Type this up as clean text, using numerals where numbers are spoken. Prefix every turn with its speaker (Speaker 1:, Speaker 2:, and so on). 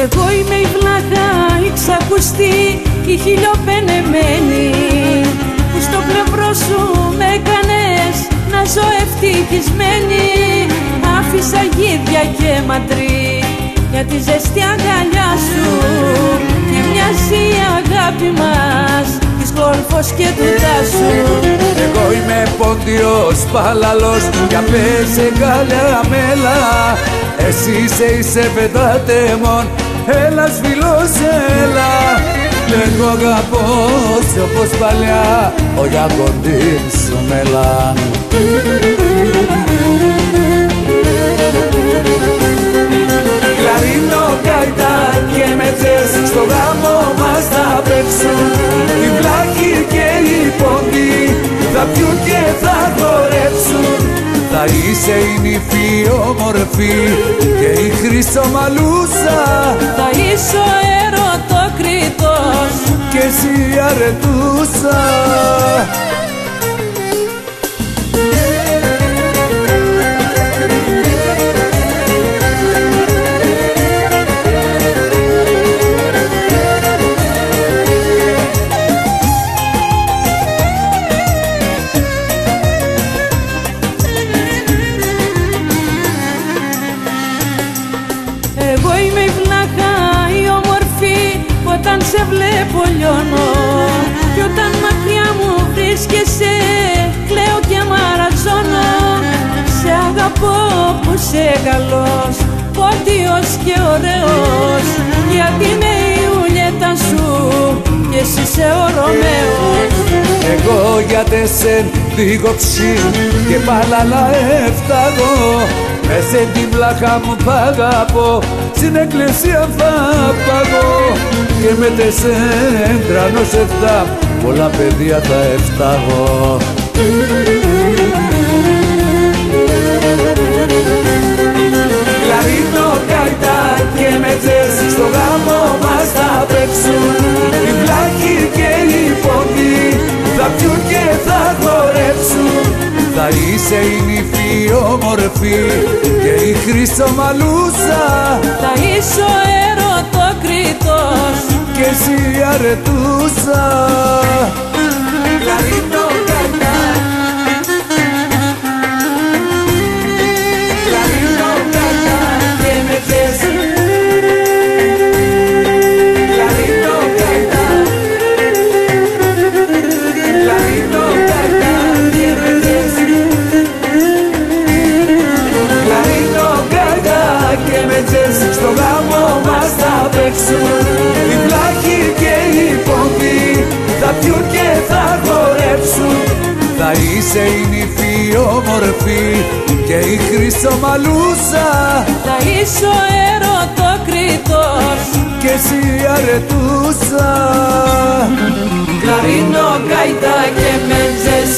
Speaker 1: Εγώ είμαι η βλάχα, η ξακουστή, η χιλιοπενεμένη, που στο πλευρό σου με έκανες να ζω ευτυχισμένη. Άφησα γίδια και μαντρί για τη ζεστή αγκαλιά σου, και μοιάζει η αγάπη μας της Γόλφος και του Τάσου.
Speaker 2: Εγώ είμαι Πόντιος Παλαλός, για πέσε καλαμέλα. Εσύ είσαι πετάτεμον, έλα σφυλός έλα. Εγώ αγαπώ όπως παλιά, ο Γιακοντίν σου μέλα. Κλαρίνο, καϊτά και μετζές, στο γάμο μας θα παίξουν. Οι βλάχοι και οι πόντοι θα πιούν και θα χορέψουν. Θα είσαι η νυφή όμορφη και η χρυσομαλούσα.
Speaker 1: Θα είσαι ο ερωτοκριτός
Speaker 2: και εσύ αρετούσα.
Speaker 1: Εγώ είμαι η βλάχα, η όμορφη, όταν σε βλέπω λιώνω. Κι όταν μακριά μου βρίσκεσαι, κλαίω και μαραζώνω. Σε αγαπώ που είσαι καλός, πόντιος και ωραίος, γιατί είμαι η Ιουλιέτα σου και εσύ είσαι ο Ρωμαίος.
Speaker 2: Εγώ για τεσεν δίγοψη και παλαλά έφταγω. Μέσα την πλάκα μου π' αγαπώ, στην εκκλησία θα παγώ. Και με τεσεν τρανός εφτά, πολλά παιδιά θα εφτάγω. Κλαρίνο, καϊτά και μετζές, στο γάμο μας θα παίξουν. Οι βλάχοι και οι πόντοι θα πιούν και θα χορέψουν. Θα είσαι η νυφή όμορφη και η χρυσομαλούσα.
Speaker 1: Θα είσαι ο ερωτοκριτός
Speaker 2: και εσύ αρετούσα. Κλαρίνο, καϊτά, κλαρίνο, καϊτά και μετζές. Κλαρίνο, καϊτά, κλαρίνο, καϊτά και μετζές. Κλαρίνο, καϊτά και μετζές, στο γάμο μας θα παίξουν. Οι βλάχοι και οι πόντοι θα πιούν και θα χορέψουν. Θα είσαι η νυφή όμορφη και η χρυσομαλούσα.
Speaker 1: Θα είσαι ο ερωτοκριτός
Speaker 2: και εσύ αρετούσα.
Speaker 1: Κλαρίνο, καϊτά και μετζές.